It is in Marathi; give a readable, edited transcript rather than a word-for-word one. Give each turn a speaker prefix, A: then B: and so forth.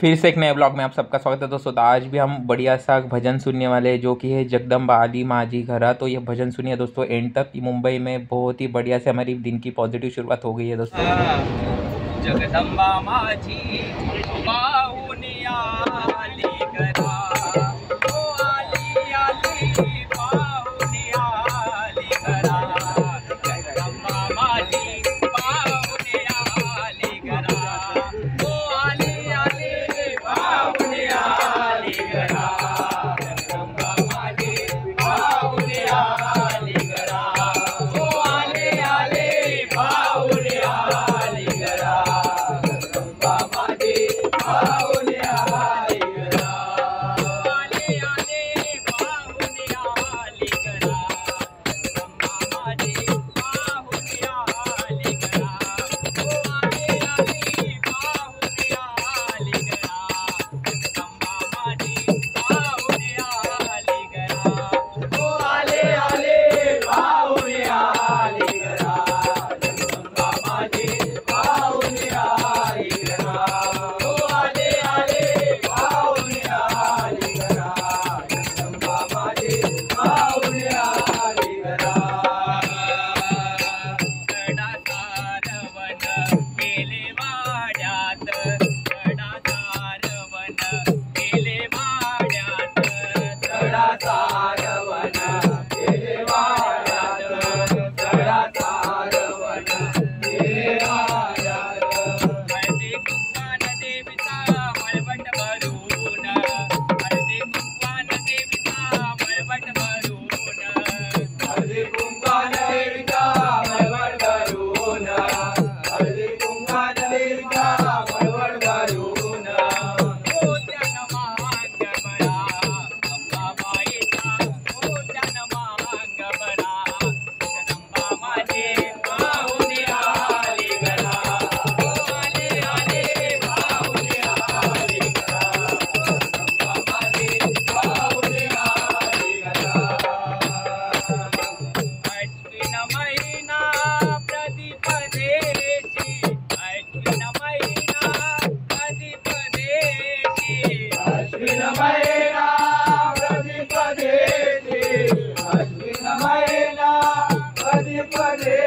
A: फिर से एक नए ब्लॉग में आप सबका स्वागत है दोस्तों। तो आज भी हम बढ़िया सा भजन सुनने वाले हैं जो कि है जगदम्बा आली माझी घरा। तो ये भजन सुनिए दोस्तों एंड तक। मुंबई में बहुत ही बढ़िया से हमारी दिन की पॉजिटिव शुरुआत हो गई है दोस्तों।
B: जगदम्बा माझी पाहुणी आली घरा, ओ आली आली पाहुणी आली घरा, जगदम्बा माझी पाहुणी आली घरा, ओ आली आली पाहुणी आली घरा, जगदम्बा माझी पाहुणी आली घरा, ओ आली आली पाहुणी आली घरा, जगदम्बा माझी पाहुणी आली घरा, आली आली पाहुणी आली घरा, जगदम्बा माझी पाहुणी आली घरा, ओ आली आली पाहुणी आली घरा, जगदम्बा माझी पाहुणी आली घरा, ओ आली आली पाहुणी आली घरा, जगदम्बा माझी पाहुणी आली घरा, ओ आली आली पाहुणी आली घरा, जगदम्बा माझी पाहुणी आली घरा. कडा सारवण केले वाड्यात, कडा सारवण केले वाड्यात, कडा सारवण केले वाड्यात, कडा सारवण केले वाड्यात, हळदी कुंकवान देवीचा मळवट भरून, हळदी कुंकवान देवीचा मळवट भरून, हळदी कुंकवान देवीचा मळवट भरून, हळदी कुंकवान देवीचा मळवट भरून, मोत्यान मांग बरा अंबाबाईचा, मोत्यान मांग बरा, जगदम्बा माझी पाहुणी आली घरा, ओ आली आली पाहुणी आली घरा, जगदम्बा माझी पाहुणी आली घरा. अश्विन महिना प्रदीप देशी, अश्विन महिना प्रदीप देशी, अश्विन महिना प्रदीप देशी, अश्विन महिना प्रदीप देशी,